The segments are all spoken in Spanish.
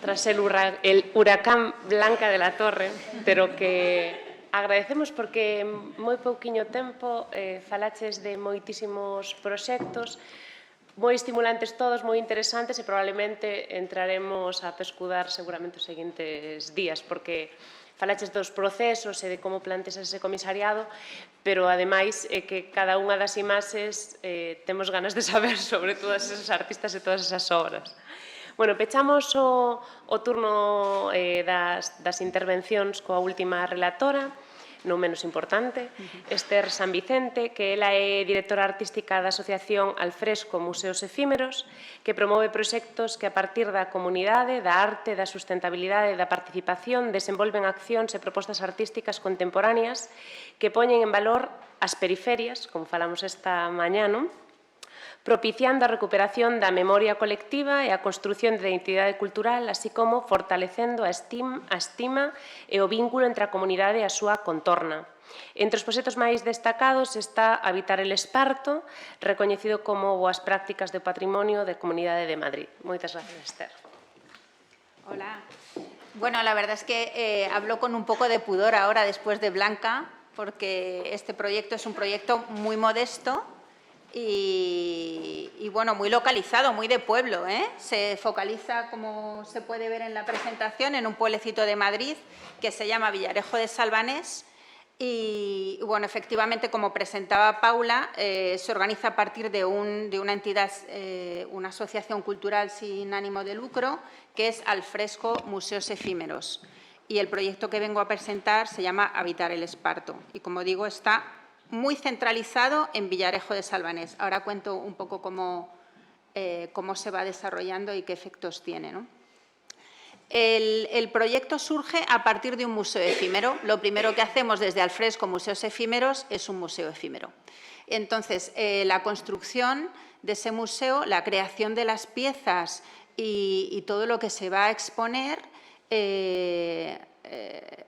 tras el huracán Blanca de la Torre, pero que agradecemos porque en moi pouquiño tempo falaches de moitísimos proxectos, moi estimulantes todos, moi interesantes, e probablemente entraremos a pescudar seguramente os seguintes días, porque falaches dos procesos e de como plantes ese comisariado, pero, ademais, é que cada unha das imaxes temos ganas de saber sobre todas esas artistas e todas esas obras. Bueno, pechamos o turno das intervencións coa última relatora, non menos importante, Esther San Vicente, que ela é directora artística da Asociación Alfresco Museos Efímeros, que promove proxectos que a partir da comunidade, da arte, da sustentabilidade e da participación desenvolven accións e propostas artísticas contemporáneas que poñen en valor as periferias, como falamos esta mañá, non? Propiciando a recuperación da memoria colectiva e a construción de identidade cultural, así como fortalecendo a estima e o vínculo entre a comunidade e a súa contorna. Entre os proxectos máis destacados está Habitar el Esparto, recoñecido como Boas Prácticas de Patrimonio de Comunidade de Madrid. Moitas gracias, Esther. Hola. Bueno, la verdad es que hablo con un poco de pudor ahora después de Blanca, porque este proyecto es un proyecto muy modesto y bueno, muy localizado, muy de pueblo, ¿eh? Se focaliza, como se puede ver en la presentación, en un pueblecito de Madrid que se llama Villarejo de Salvanés. Y bueno, efectivamente, como presentaba Paula, se organiza a partir de una entidad, una asociación cultural sin ánimo de lucro, que es Alfresco Museos Efímeros. Y el proyecto que vengo a presentar se llama Habitar el Esparto. Y como digo, está muy centralizado en Villarejo de Salvanés. Ahora cuento un poco cómo se va desarrollando y qué efectos tiene, ¿no? El proyecto surge a partir de un museo efímero. Lo primero que hacemos desde Alfresco Museos Efímeros es un museo efímero. Entonces, la construcción de ese museo, la creación de las piezas y todo lo que se va a exponer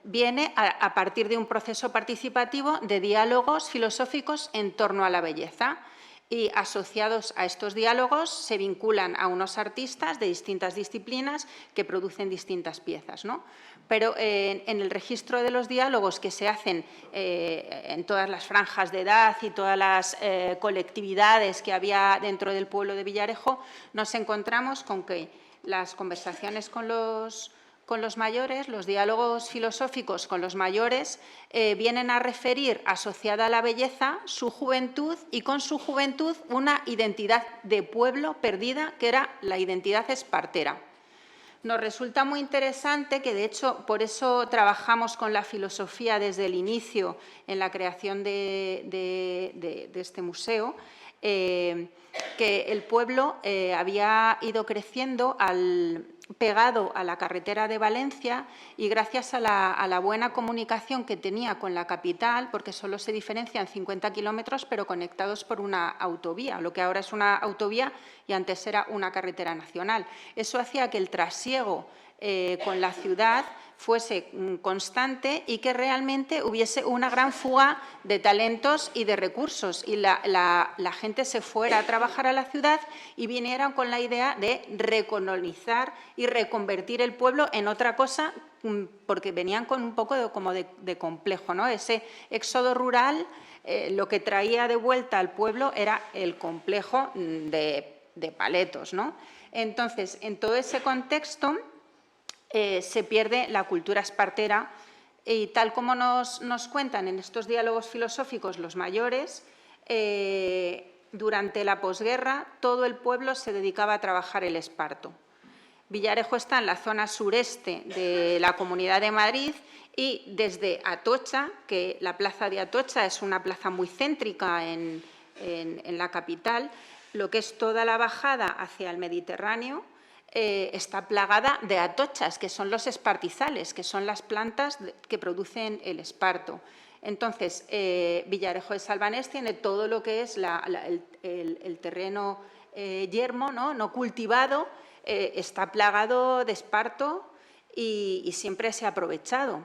viene a partir de un proceso participativo de diálogos filosóficos en torno a la belleza. Y asociados a estos diálogos se vinculan a unos artistas de distintas disciplinas que producen distintas piezas, ¿no? Pero en el registro de los diálogos que se hacen en todas las franjas de edad y todas las colectividades que había dentro del pueblo de Villarejo, nos encontramos con que las conversaciones con los mayores, los diálogos filosóficos con los mayores, vienen a referir, asociada a la belleza, su juventud y con su juventud una identidad de pueblo perdida, que era la identidad espartera. Nos resulta muy interesante que, de hecho, por eso trabajamos con la filosofía desde el inicio en la creación de este museo, que el pueblo había ido creciendo pegado a la carretera de Valencia y gracias a la buena comunicación que tenía con la capital, porque solo se diferencian 50 kilómetros, pero conectados por una autovía, lo que ahora es una autovía y antes era una carretera nacional. Eso hacía que el trasiego con la ciudad fuese constante y que realmente hubiese una gran fuga de talentos y de recursos y la gente se fuera a trabajar a la ciudad y vinieran con la idea de recolonizar y reconvertir el pueblo en otra cosa, porque venían con un poco de complejo, ¿no? Ese éxodo rural lo que traía de vuelta al pueblo era el complejo de paletos, ¿no? Entonces, en todo ese contexto se pierde la cultura espartera y tal como nos cuentan en estos diálogos filosóficos los mayores, durante la posguerra todo el pueblo se dedicaba a trabajar el esparto. Villarejo está en la zona sureste de la Comunidad de Madrid y desde Atocha, que la plaza de Atocha es una plaza muy céntrica en la capital, lo que es toda la bajada hacia el Mediterráneo, está plagada de atochas, que son los espartizales, que son las plantas que producen el esparto. Entonces, Villarejo de Salvanés tiene todo lo que es el terreno yermo, no cultivado, está plagado de esparto y siempre se ha aprovechado.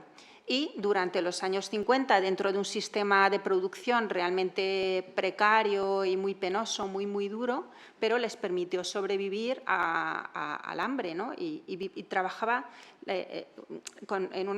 y durante los años 50, dentro de un sistema de producción realmente precario y muy penoso, muy duro, pero les permitió sobrevivir al hambre, ¿no? Y trabajaba en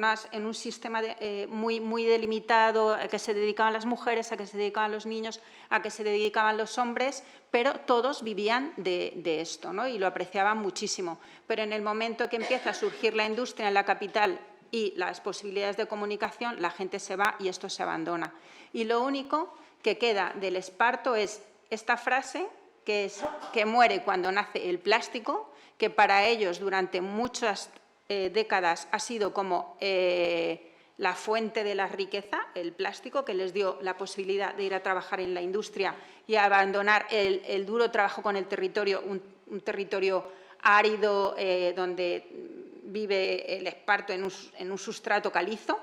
un sistema muy delimitado, a que se dedicaban las mujeres, a que se dedicaban los niños, a que se dedicaban los hombres, pero todos vivían de esto, ¿no? Y lo apreciaban muchísimo. Pero en el momento que empieza a surgir la industria en la capital y las posibilidades de comunicación, la gente se va y esto se abandona. Y lo único que queda del esparto es esta frase, que muere cuando nace el plástico, que para ellos durante muchas décadas ha sido como la fuente de la riqueza, el plástico, que les dio la posibilidad de ir a trabajar en la industria y abandonar el duro trabajo con el territorio, un territorio árido donde vive el esparto en un sustrato calizo.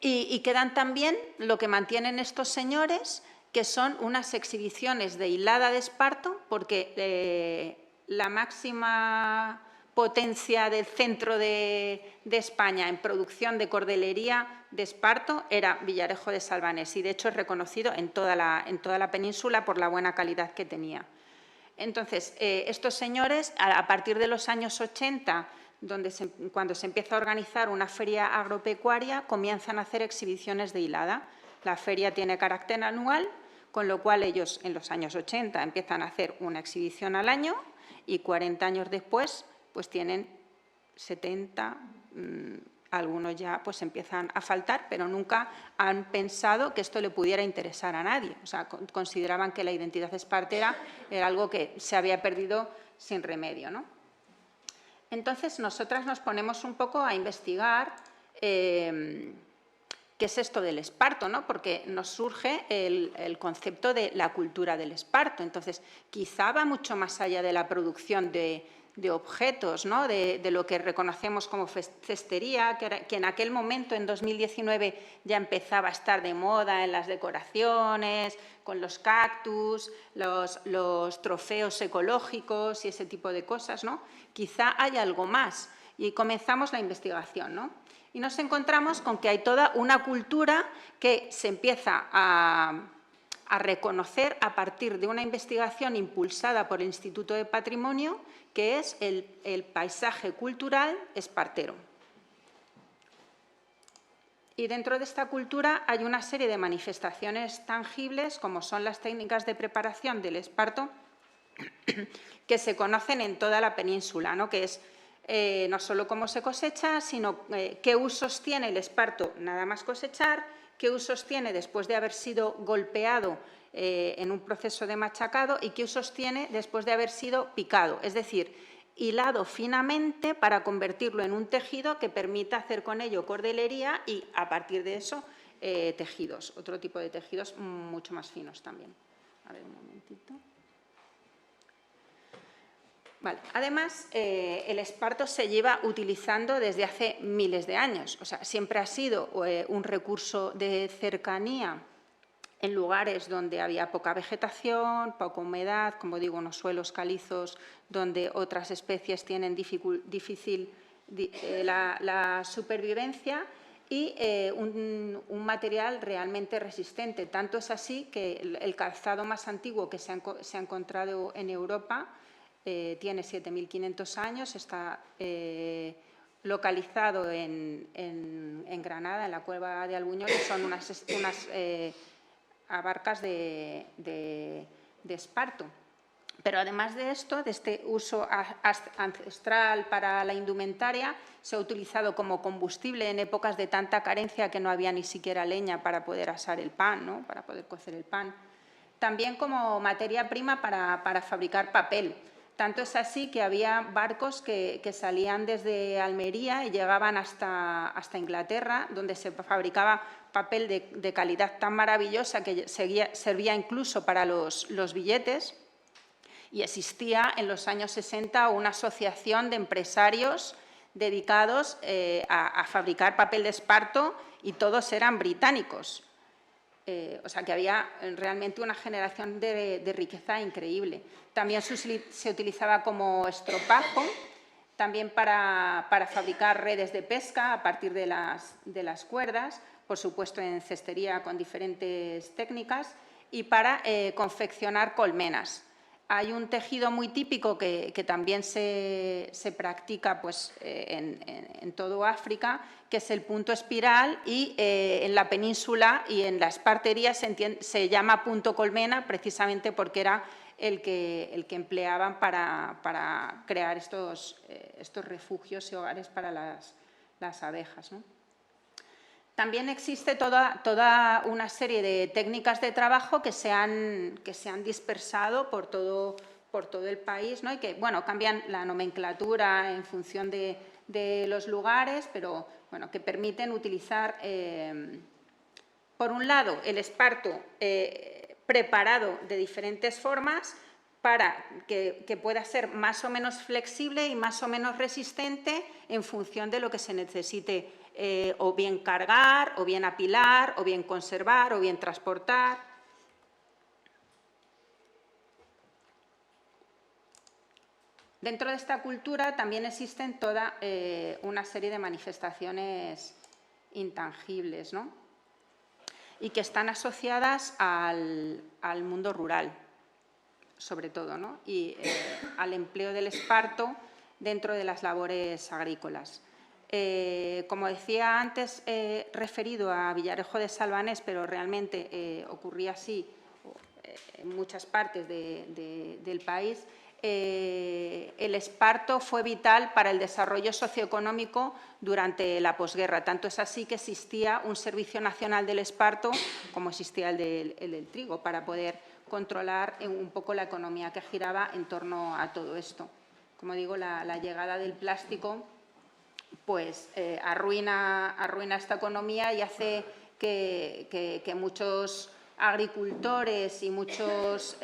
Y quedan también lo que mantienen estos señores, que son unas exhibiciones de hilada de esparto, porque la máxima potencia del centro de España en producción de cordelería de esparto era Villarejo de Salvanés, y de hecho es reconocido en toda la península por la buena calidad que tenía. Entonces, estos señores, a partir de los años 80, cuando se empieza a organizar una feria agropecuaria, comienzan a hacer exhibiciones de hilada. La feria tiene carácter anual, con lo cual ellos en los años 80 empiezan a hacer una exhibición al año y 40 años después pues tienen 70, algunos ya pues empiezan a faltar, pero nunca han pensado que esto le pudiera interesar a nadie. O sea, consideraban que la identidad espartera era algo que se había perdido sin remedio, ¿no? Entonces, nosotras nos ponemos un poco a investigar qué es esto del esparto, ¿no? Porque nos surge el concepto de la cultura del esparto. Entonces, quizá va mucho más allá de la producción de objetos, ¿no? De lo que reconocemos como cestería, que en aquel momento, en 2019, ya empezaba a estar de moda en las decoraciones, con los cactus, los trofeos ecológicos y ese tipo de cosas, ¿no? Quizá hay algo más, y comenzamos la investigación, ¿no? Y nos encontramos con que hay toda una cultura que se empieza a reconocer a partir de una investigación impulsada por el Instituto de Patrimonio, que es el paisaje cultural espartero. Y dentro de esta cultura hay una serie de manifestaciones tangibles, como son las técnicas de preparación del esparto, que se conocen en toda la península, ¿no? Que es no solo cómo se cosecha, sino qué usos tiene el esparto nada más cosechar, qué usos tiene después de haber sido golpeado en un proceso de machacado y qué usos tiene después de haber sido picado, es decir, hilado finamente para convertirlo en un tejido que permita hacer con ello cordelería y, a partir de eso, tejidos, otro tipo de tejidos mucho más finos también. A ver, un momentito. Vale. Además, el esparto se lleva utilizando desde hace miles de años. O sea, siempre ha sido un recurso de cercanía en lugares donde había poca vegetación, poca humedad, como digo, unos suelos calizos donde otras especies tienen difícil la supervivencia, y un material realmente resistente. Tanto es así que el calzado más antiguo que se ha encontrado en Europa tiene 7.500 años, está localizado en Granada, en la cueva de Albuñol, y son unas abarcas de esparto. Pero además de esto, de este uso ancestral para la indumentaria, se ha utilizado como combustible en épocas de tanta carencia que no había ni siquiera leña para poder asar el pan, ¿no? Para poder cocer el pan. También como materia prima para fabricar papel. Tanto es así que había barcos que salían desde Almería y llegaban hasta Inglaterra, donde se fabricaba papel de calidad tan maravillosa que servía incluso para los billetes. Y existía en los años 60 una asociación de empresarios dedicados a fabricar papel de esparto, y todos eran británicos. O sea que había realmente una generación de riqueza increíble. También se utilizaba como estropajo También para fabricar redes de pesca a partir de las cuerdas, por supuesto en cestería con diferentes técnicas, y para confeccionar colmenas. Hay un tejido muy típico que también se practica pues, en todo África, que es el punto espiral, y en la península y en la espartería se llama punto colmena, precisamente porque era el que empleaban para crear estos refugios y hogares para las abejas, ¿no? También existe toda una serie de técnicas de trabajo que se han dispersado por todo el país, ¿no? Y que, bueno, cambian la nomenclatura en función de los lugares, pero, bueno, que permiten utilizar, por un lado, el esparto preparado de diferentes formas para que pueda ser más o menos flexible y más o menos resistente en función de lo que se necesite, o bien cargar, o bien apilar, o bien conservar, o bien transportar. Dentro de esta cultura también existen toda una serie de manifestaciones intangibles, ¿no? Y que están asociadas al mundo rural, sobre todo, ¿no? Y al empleo del esparto dentro de las labores agrícolas. Como decía antes, he referido a Villarejo de Salvanés, pero realmente ocurría así en muchas partes del país. El esparto fue vital para el desarrollo socioeconómico durante la posguerra. Tanto es así que existía un Servicio Nacional del Esparto, como existía el del trigo, para poder controlar un poco la economía que giraba en torno a todo esto. Como digo, la llegada del plástico pues arruina esta economía y hace que muchos agricultores y muchos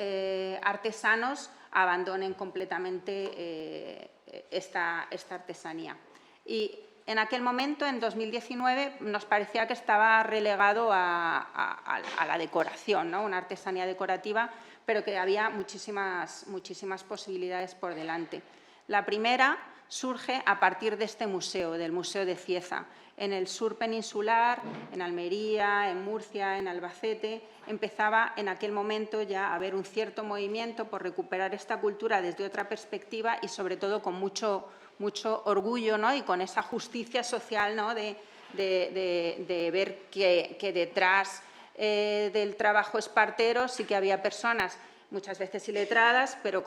artesanos abandonen completamente esta artesanía. Y en aquel momento, en 2019, nos parecía que estaba relegado a la decoración, ¿no? Una artesanía decorativa, pero que había muchísimas posibilidades por delante. La primera surge a partir de este museo, del Museo de Cieza. En el sur peninsular, en Almería, en Murcia, en Albacete, empezaba en aquel momento ya a haber un cierto movimiento por recuperar esta cultura desde otra perspectiva y, sobre todo, con mucho orgullo, ¿no? Y con esa justicia social, ¿no? de ver que detrás del trabajo espartero sí que había personas muchas veces iletradas, pero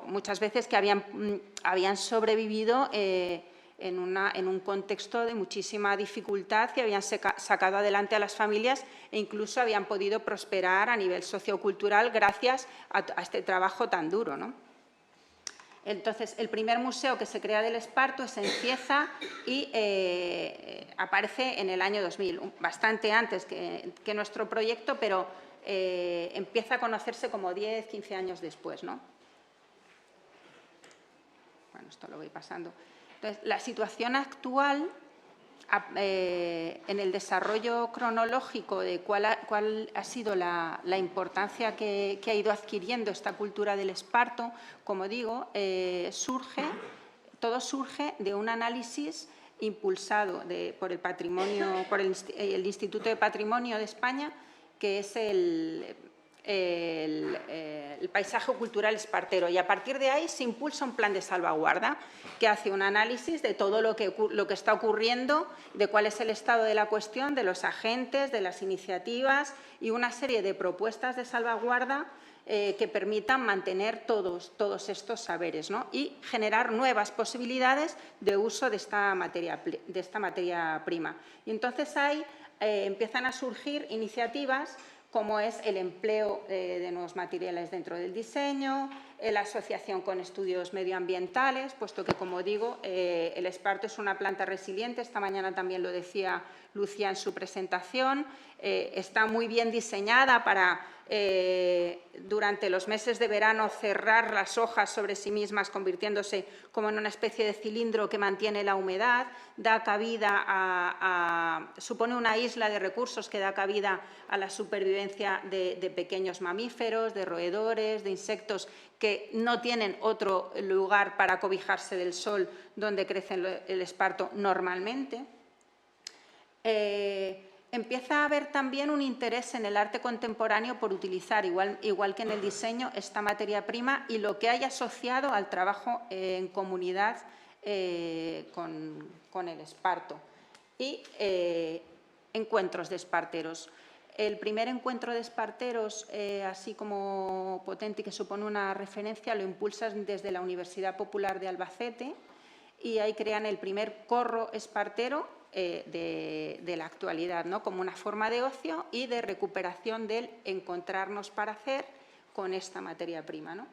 muchas veces que habían sobrevivido en un contexto de muchísima dificultad, que habían sacado adelante a las familias e incluso habían podido prosperar a nivel sociocultural gracias a este trabajo tan duro, ¿no? Entonces, el primer museo que se crea del esparto es en Cieza y aparece en el año 2000, bastante antes que nuestro proyecto, pero empieza a conocerse como 10, 15 años después, ¿no? Bueno, esto lo voy pasando. Entonces, la situación actual, en el desarrollo cronológico de cuál ha sido la importancia que ha ido adquiriendo esta cultura del esparto, como digo, todo surge de un análisis impulsado por el Instituto de Patrimonio de España, que es el paisaje cultural espartero, y a partir de ahí se impulsa un plan de salvaguarda que hace un análisis de todo lo que está ocurriendo, de cuál es el estado de la cuestión, de los agentes, de las iniciativas y una serie de propuestas de salvaguarda que permitan mantener todos estos saberes, ¿no? Y generar nuevas posibilidades de uso de esta materia prima. Y entonces ahí empiezan a surgir iniciativas como es el empleo de nuevos materiales dentro del diseño, la asociación con estudios medioambientales, puesto que, como digo, el esparto es una planta resiliente. Esta mañana también lo decía Lucía en su presentación. Está muy bien diseñada para durante los meses de verano cerrar las hojas sobre sí mismas, convirtiéndose como en una especie de cilindro que mantiene la humedad, da cabida supone una isla de recursos que da cabida a la supervivencia de pequeños mamíferos, de roedores, de insectos que no tienen otro lugar para cobijarse del sol donde crece el esparto normalmente. Empieza a haber también un interés en el arte contemporáneo por utilizar, igual que en el diseño, esta materia prima y lo que hay asociado al trabajo en comunidad con el esparto. Y encuentros de esparteros. El primer encuentro de esparteros, así como potente y que supone una referencia, lo impulsan desde la Universidad Popular de Albacete y ahí crean el primer corro espartero de la actualidad, ¿no? Como una forma de ocio y de recuperación del encontrarnos para hacer con esta materia prima, ¿no?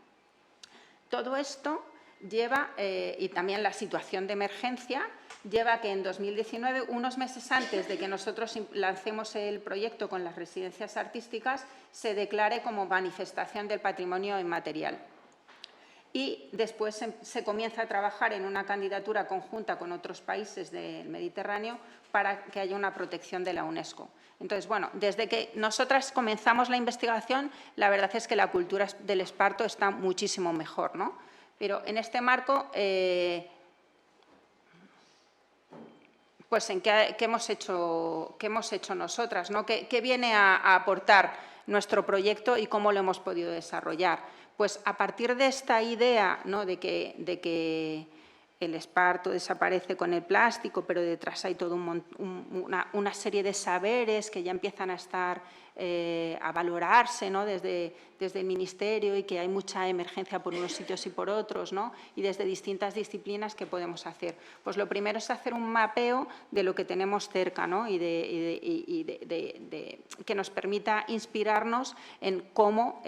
Todo esto lleva, y también la situación de emergencia, lleva a que en 2019, unos meses antes de que nosotros lancemos el proyecto con las residencias artísticas, se declare como manifestación del patrimonio inmaterial. Y después se comienza a trabajar en una candidatura conjunta con otros países del Mediterráneo para que haya una protección de la UNESCO. Entonces, bueno, desde que nosotras comenzamos la investigación, la verdad es que la cultura del esparto está muchísimo mejor, ¿no? Pero en este marco, pues en qué hemos hecho nosotras, ¿no? ¿Qué viene a aportar nuestro proyecto y cómo lo hemos podido desarrollar? Pues a partir de esta idea, ¿no? de que el esparto desaparece con el plástico, pero detrás hay toda una serie de saberes que ya empiezan a estar a valorarse, ¿no? desde el Ministerio, y que hay mucha emergencia por unos sitios y por otros, ¿no? Y desde distintas disciplinas que podemos hacer. Pues lo primero es hacer un mapeo de lo que tenemos cerca, ¿no? y que nos permita inspirarnos en cómo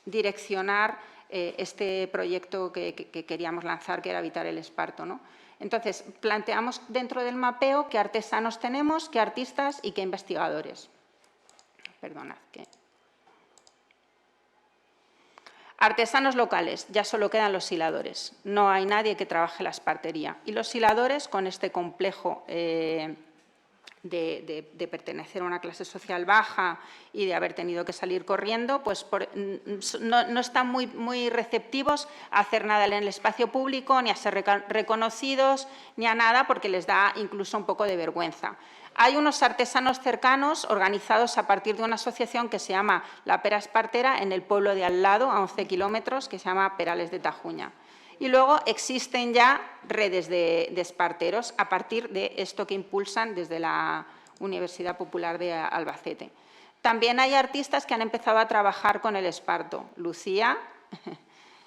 direccionar este proyecto que queríamos lanzar, que era Habitar el Esparto, ¿no? Entonces, planteamos dentro del mapeo qué artesanos tenemos, qué artistas y qué investigadores. Perdonad. Artesanos locales, ya solo quedan los hiladores. No hay nadie que trabaje la espartería. Y los hiladores, con este complejo de pertenecer a una clase social baja y de haber tenido que salir corriendo, pues no están muy receptivos a hacer nada en el espacio público, ni a ser reconocidos, ni a nada, porque les da incluso un poco de vergüenza. Hay unos artesanos cercanos organizados a partir de una asociación que se llama La Pera Espartera, en el pueblo de al lado, a 11 kilómetros, que se llama Perales de Tajuña. Y luego existen ya redes de esparteros a partir de esto que impulsan desde la Universidad Popular de Albacete. También hay artistas que han empezado a trabajar con el esparto. Lucía,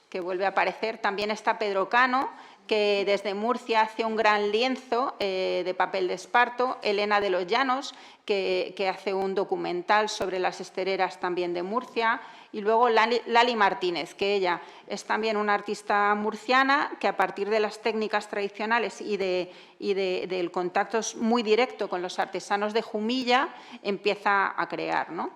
que vuelve a aparecer. También está Pedro Cano, que desde Murcia hace un gran lienzo de papel de esparto. Elena de los Llanos, que hace un documental sobre las estereras también de Murcia. Y luego Lali Martínez, que ella es también una artista murciana que a partir de las técnicas tradicionales y del contacto muy directo con los artesanos de Jumilla empieza a crear, ¿no?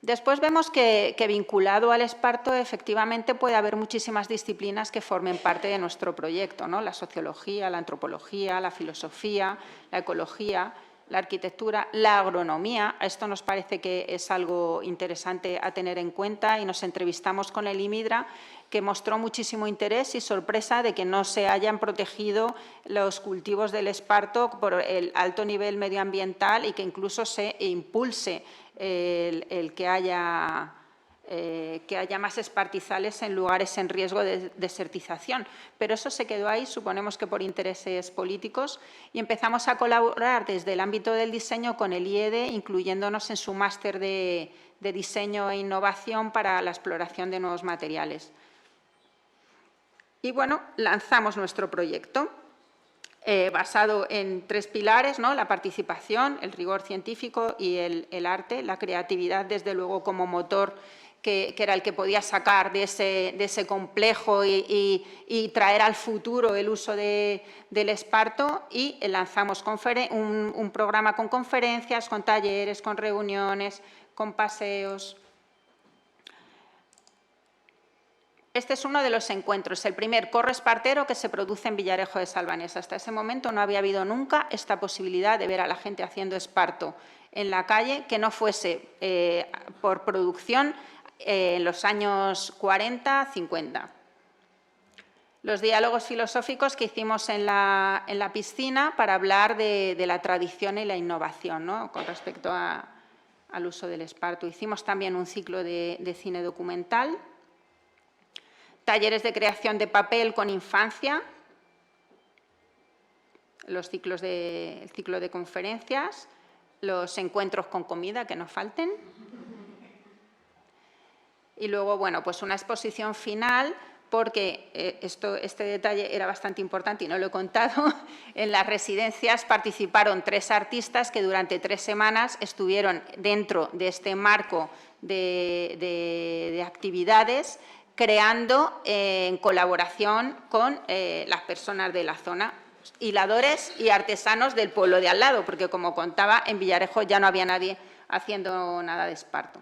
Después vemos que vinculado al esparto efectivamente puede haber muchísimas disciplinas que formen parte de nuestro proyecto, ¿no? La sociología, la antropología, la filosofía, la ecología, la arquitectura, la agronomía. Esto nos parece que es algo interesante a tener en cuenta y nos entrevistamos con el IMIDRA, que mostró muchísimo interés y sorpresa de que no se hayan protegido los cultivos del esparto por el alto nivel medioambiental y que incluso se impulse el que haya más espartizales en lugares en riesgo de desertización. Pero eso se quedó ahí, suponemos que por intereses políticos, y empezamos a colaborar desde el ámbito del diseño con el IED, incluyéndonos en su máster de diseño e innovación para la exploración de nuevos materiales. Y bueno, lanzamos nuestro proyecto. Basado en 3 pilares, ¿no? La participación, el rigor científico y el arte, la creatividad, desde luego, como motor que era el que podía sacar de ese complejo y traer al futuro el uso del esparto, y lanzamos un programa con conferencias, con talleres, con reuniones, con paseos. Este es uno de los encuentros, el primer corro espartero que se produce en Villarejo de Salvanés. Hasta ese momento no había habido nunca esta posibilidad de ver a la gente haciendo esparto en la calle, que no fuese por producción en los años 40, 50. Los diálogos filosóficos que hicimos en la piscina para hablar de la tradición y la innovación, ¿no?, con respecto al uso del esparto. Hicimos también un ciclo de cine documental, talleres de creación de papel con infancia, el ciclo de conferencias, los encuentros con comida, que no falten. Y luego, bueno, pues una exposición final, porque este detalle era bastante importante y no lo he contado. En las residencias participaron 3 artistas que durante 3 semanas estuvieron dentro de este marco de actividades, creando en colaboración con las personas de la zona, hiladores y artesanos del pueblo de al lado, porque, como contaba, en Villarejo ya no había nadie haciendo nada de esparto.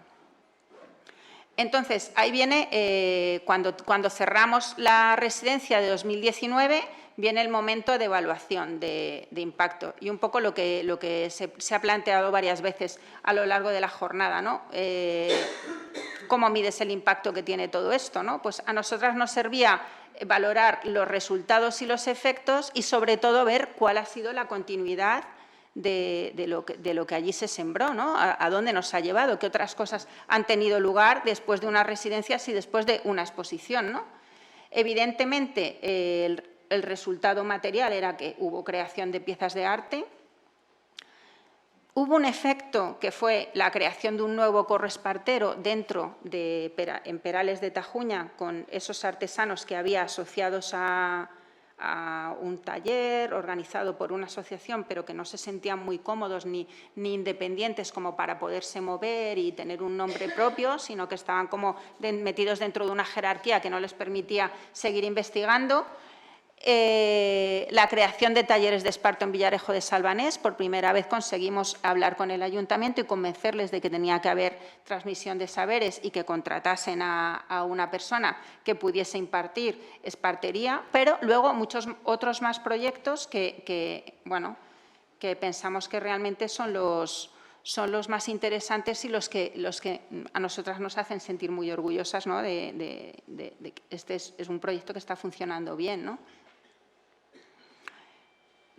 Entonces, ahí viene, cuando cerramos la residencia de 2019, viene el momento de evaluación de impacto, y un poco lo que se ha planteado varias veces a lo largo de la jornada, ¿no? ¿Cómo mides el impacto que tiene todo esto, ¿no? Pues a nosotras nos servía valorar los resultados y los efectos, y sobre todo ver cuál ha sido la continuidad de lo que allí se sembró, ¿no? A dónde nos ha llevado, qué otras cosas han tenido lugar después de unas residencias y después de una exposición, ¿no? Evidentemente, el resultado material era que hubo creación de piezas de arte. Hubo un efecto que fue la creación de un nuevo corro espartero en Perales de Tajuña, con esos artesanos que había asociados a un taller organizado por una asociación, pero que no se sentían muy cómodos ni independientes como para poderse mover y tener un nombre propio, sino que estaban como metidos dentro de una jerarquía que no les permitía seguir investigando. La creación de talleres de esparto en Villarejo de Salvanés. Por primera vez conseguimos hablar con el ayuntamiento y convencerles de que tenía que haber transmisión de saberes y que contratasen a una persona que pudiese impartir espartería, pero luego muchos otros más proyectos que pensamos que realmente son los más interesantes y los que a nosotras nos hacen sentir muy orgullosas, ¿no?, de que este es un proyecto que está funcionando bien, ¿no?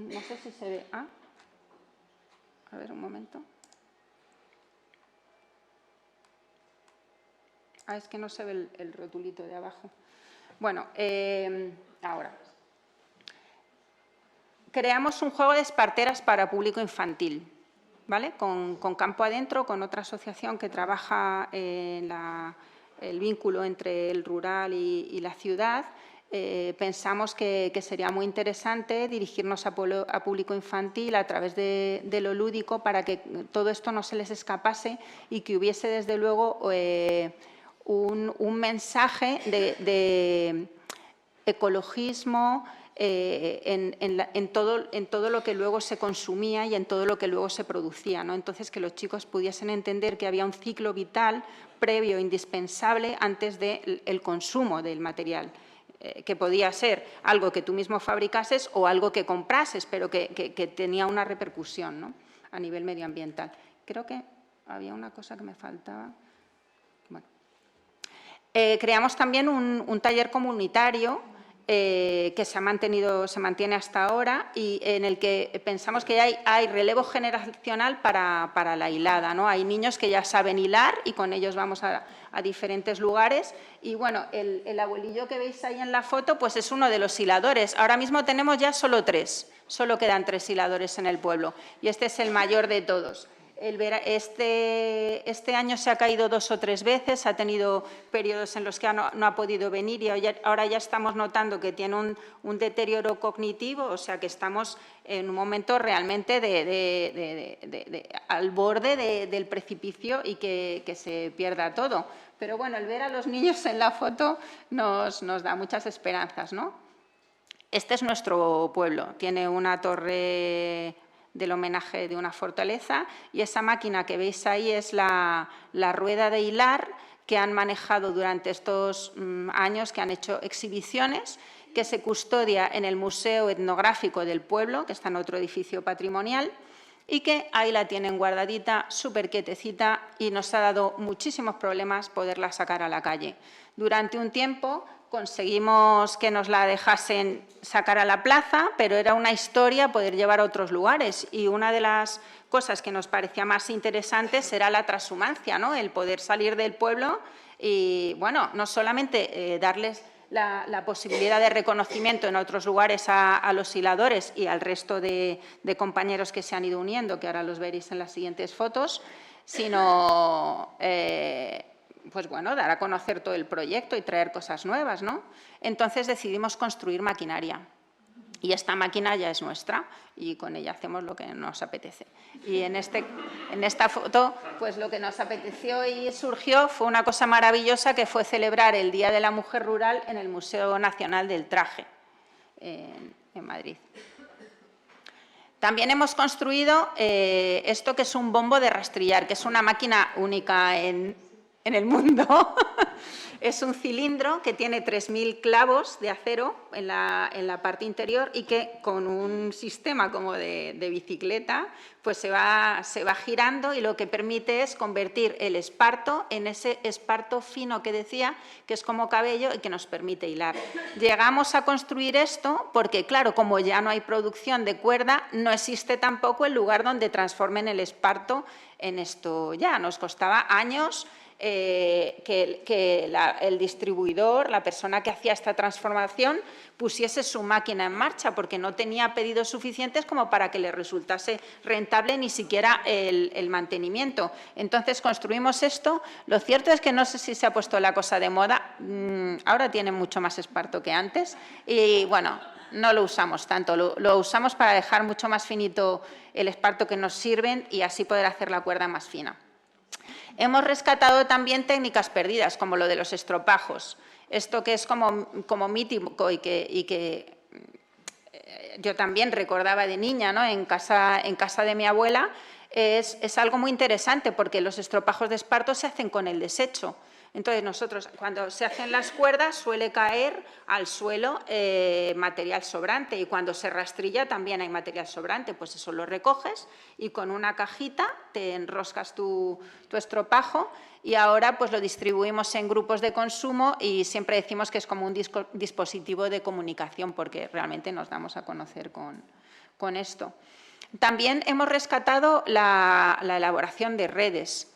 No sé si se ve. A ver, un momento. Es que no se ve el rotulito de abajo. Bueno, ahora. Creamos un juego de esparteras para público infantil, ¿vale? Con Campo Adentro, con otra asociación que trabaja en el vínculo entre el rural y la ciudad. Pensamos que sería muy interesante dirigirnos a público infantil a través de lo lúdico, para que todo esto no se les escapase y que hubiese, desde luego, un mensaje de ecologismo en todo lo que luego se consumía y en todo lo que luego se producía, ¿no? Entonces, que los chicos pudiesen entender que había un ciclo vital previo, indispensable, antes del consumo del material, que podía ser algo que tú mismo fabricases o algo que comprases, pero que tenía una repercusión, ¿no?, a nivel medioambiental. Creo que había una cosa que me faltaba. Bueno. Creamos también un taller comunitario que se mantiene hasta ahora, y en el que pensamos que hay relevo generacional para la hilada, ¿no? Hay niños que ya saben hilar y con ellos vamos a diferentes lugares. Y bueno, el abuelillo que veis ahí en la foto, pues es uno de los hiladores. Ahora mismo tenemos ya solo 3, solo quedan 3 hiladores en el pueblo, y este es el mayor de todos. Este año se ha caído 2 o 3 veces, ha tenido periodos en los que no ha podido venir y ahora ya estamos notando que tiene un deterioro cognitivo, o sea que estamos en un momento realmente al borde del precipicio y que se pierda todo. Pero bueno, el ver a los niños en la foto nos da muchas esperanzas, ¿no? Este es nuestro pueblo, tiene una torre del homenaje de una fortaleza y esa máquina que veis ahí es la rueda de hilar que han manejado durante estos años, que han hecho exhibiciones, que se custodia en el Museo Etnográfico del Pueblo, que está en otro edificio patrimonial, y que ahí la tienen guardadita, súper quietecita, y nos ha dado muchísimos problemas poderla sacar a la calle. Durante un tiempo conseguimos que nos la dejasen sacar a la plaza, pero era una historia poder llevar a otros lugares, y una de las cosas que nos parecía más interesantes era la transhumancia, ¿no? El poder salir del pueblo y, bueno, no solamente darles la posibilidad de reconocimiento en otros lugares a los hiladores y al resto de compañeros que se han ido uniendo, que ahora los veréis en las siguientes fotos, sino pues bueno, dar a conocer todo el proyecto y traer cosas nuevas, ¿no? Entonces decidimos construir maquinaria. Y esta máquina ya es nuestra y con ella hacemos lo que nos apetece. Y en esta foto, pues lo que nos apeteció y surgió fue una cosa maravillosa, que fue celebrar el Día de la Mujer Rural en el Museo Nacional del Traje, en Madrid. También hemos construido esto, que es un bombo de rastrillar, que es una máquina única en el mundo. Es un cilindro que tiene 3.000 clavos de acero en la parte interior y que con un sistema como de bicicleta pues se va girando, y lo que permite es convertir el esparto en ese esparto fino que decía, que es como cabello y que nos permite hilar. Llegamos a construir esto porque, claro, como ya no hay producción de cuerda, no existe tampoco el lugar donde transformen el esparto en esto ya. Nos costaba años que el distribuidor, la persona que hacía esta transformación, pusiese su máquina en marcha, porque no tenía pedidos suficientes como para que le resultase rentable ni siquiera el mantenimiento. Entonces construimos esto. Lo cierto es que no sé si se ha puesto la cosa de moda, ahora tiene mucho más esparto que antes y bueno, no lo usamos tanto, lo usamos para dejar mucho más finito el esparto que nos sirven y así poder hacer la cuerda más fina. Hemos rescatado también técnicas perdidas, como lo de los estropajos. Esto que es como mítico y que yo también recordaba de niña, ¿no? En casa de mi abuela, es algo muy interesante, porque los estropajos de esparto se hacen con el desecho. Entonces, nosotros, cuando se hacen las cuerdas, suele caer al suelo material sobrante, y cuando se rastrilla también hay material sobrante. Pues eso lo recoges y con una cajita te enroscas tu estropajo, y ahora pues lo distribuimos en grupos de consumo y siempre decimos que es como un dispositivo de comunicación, porque realmente nos damos a conocer con esto. También hemos rescatado la elaboración de redes.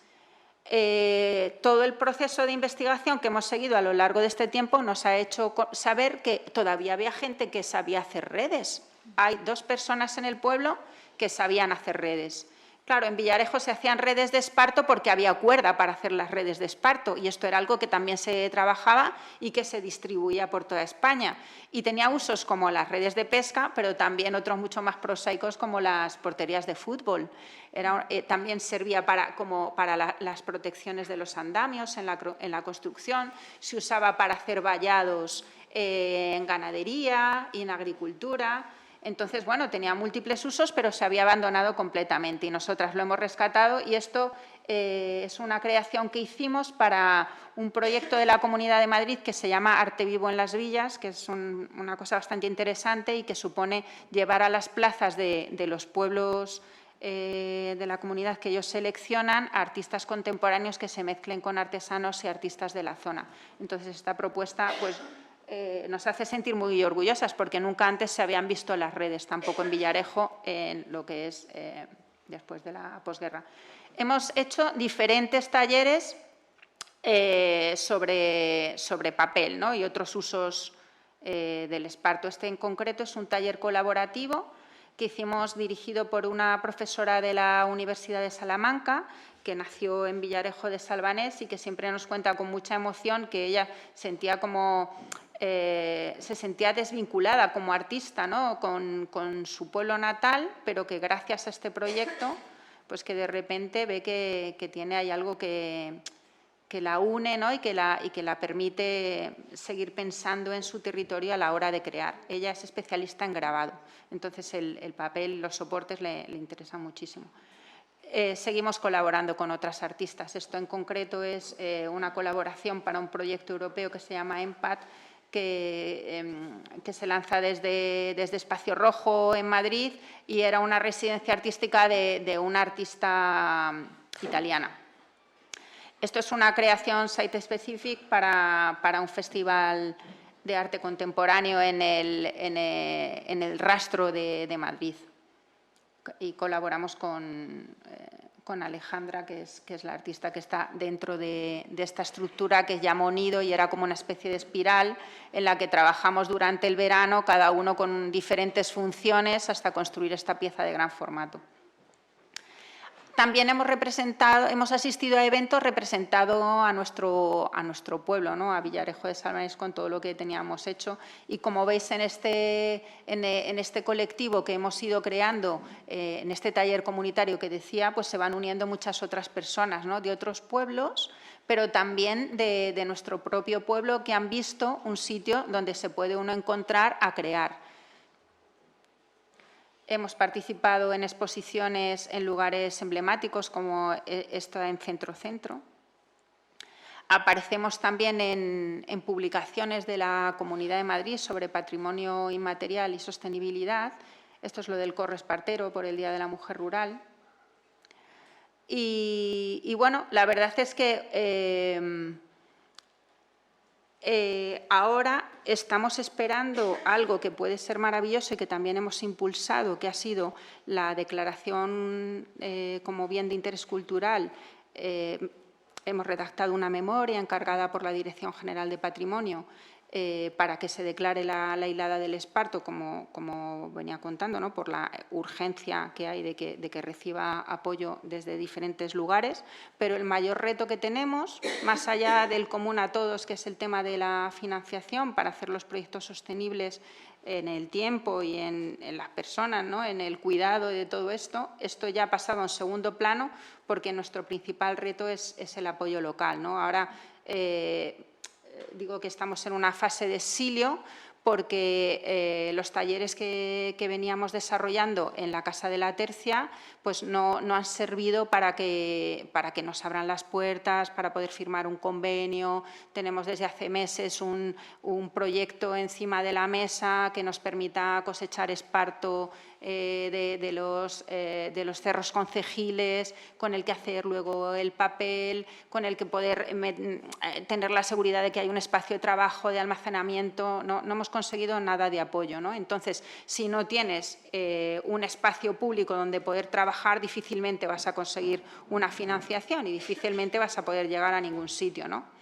Todo el proceso de investigación que hemos seguido a lo largo de este tiempo nos ha hecho saber que todavía había gente que sabía hacer redes. Hay 2 personas en el pueblo que sabían hacer redes. Claro, en Villarejo se hacían redes de esparto porque había cuerda para hacer las redes de esparto, y esto era algo que también se trabajaba y que se distribuía por toda España. Y tenía usos como las redes de pesca, pero también otros mucho más prosaicos, como las porterías de fútbol. También servía para las protecciones de los andamios en la construcción. Se usaba para hacer vallados en ganadería y en agricultura. Entonces, bueno, tenía múltiples usos, pero se había abandonado completamente, y nosotras lo hemos rescatado, y esto es una creación que hicimos para un proyecto de la Comunidad de Madrid que se llama Arte Vivo en las Villas, que es una cosa bastante interesante y que supone llevar a las plazas de los pueblos de la comunidad que ellos seleccionan a artistas contemporáneos que se mezclen con artesanos y artistas de la zona. Entonces, esta propuesta pues nos hace sentir muy orgullosas, porque nunca antes se habían visto las redes, tampoco en Villarejo, en lo que es después de la posguerra. Hemos hecho diferentes talleres sobre papel, ¿no? Y otros usos del esparto. Este en concreto es un taller colaborativo que hicimos dirigido por una profesora de la Universidad de Salamanca, que nació en Villarejo de Salvanés y que siempre nos cuenta con mucha emoción que ella sentía se sentía desvinculada como artista, ¿no?, con su pueblo natal, pero que gracias a este proyecto, pues que de repente ve que tiene ahí algo que la une, ¿no?, y que la permite seguir pensando en su territorio a la hora de crear. Ella es especialista en grabado, entonces el papel, los soportes le interesan muchísimo. Seguimos colaborando con otras artistas. Esto en concreto es una colaboración para un proyecto europeo que se llama EMPAT, que se lanza desde Espacio Rojo en Madrid, y era una residencia artística de una artista italiana. Esto es una creación site-specific para un festival de arte contemporáneo en el Rastro de Madrid. Y colaboramos con Alejandra, que es la artista que está dentro de esta estructura que llamó Nido, y era como una especie de espiral en la que trabajamos durante el verano, cada uno con diferentes funciones, hasta construir esta pieza de gran formato. También hemos asistido a eventos representando a nuestro pueblo, ¿no?, a Villarejo de Salvanés, con todo lo que teníamos hecho. Y como veis en este colectivo que hemos ido creando, en este taller comunitario que decía, pues se van uniendo muchas otras personas, ¿no?, de otros pueblos, pero también de nuestro propio pueblo, que han visto un sitio donde se puede uno encontrar a crear. Hemos participado en exposiciones en lugares emblemáticos como esta en Centro. Aparecemos también en publicaciones de la Comunidad de Madrid sobre patrimonio inmaterial y sostenibilidad. Esto es lo del Corro Espartero por el Día de la Mujer Rural. Y bueno, la verdad es que ahora estamos esperando algo que puede ser maravilloso y que también hemos impulsado, que ha sido la declaración como bien de interés cultural. Hemos redactado una memoria encargada por la Dirección General de Patrimonio para que se declare la hilada del Esparto, como venía contando, ¿no?, por la urgencia que hay de que reciba apoyo desde diferentes lugares. Pero el mayor reto que tenemos, más allá del común a todos, que es el tema de la financiación para hacer los proyectos sostenibles en el tiempo y en las personas, ¿no?, en el cuidado de todo esto ya ha pasado a un segundo plano, porque nuestro principal reto es el apoyo local, ¿no? Ahora digo que estamos en una fase de exilio, porque los talleres que veníamos desarrollando en la Casa de la Tercia pues no han servido para que nos abran las puertas, para poder firmar un convenio. Tenemos desde hace meses un proyecto encima de la mesa que nos permita cosechar esparto de los cerros concejiles, con el que hacer luego el papel, con el que poder tener la seguridad de que hay un espacio de trabajo, de almacenamiento. No hemos conseguido nada de apoyo, ¿no? Entonces, si no tienes un espacio público donde poder trabajar, difícilmente vas a conseguir una financiación y difícilmente vas a poder llegar a ningún sitio, ¿no?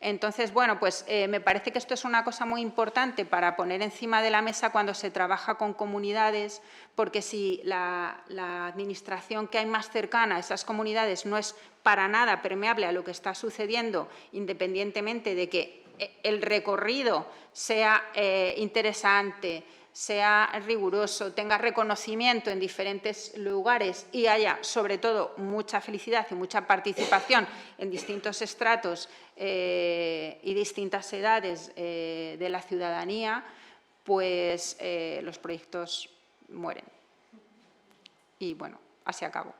Entonces, bueno, pues me parece que esto es una cosa muy importante para poner encima de la mesa cuando se trabaja con comunidades, porque si la administración que hay más cercana a esas comunidades no es para nada permeable a lo que está sucediendo, independientemente de que el recorrido sea interesante, sea riguroso, tenga reconocimiento en diferentes lugares y haya, sobre todo, mucha felicidad y mucha participación en distintos estratos y distintas edades de la ciudadanía, pues los proyectos mueren. Y, bueno, así acabo.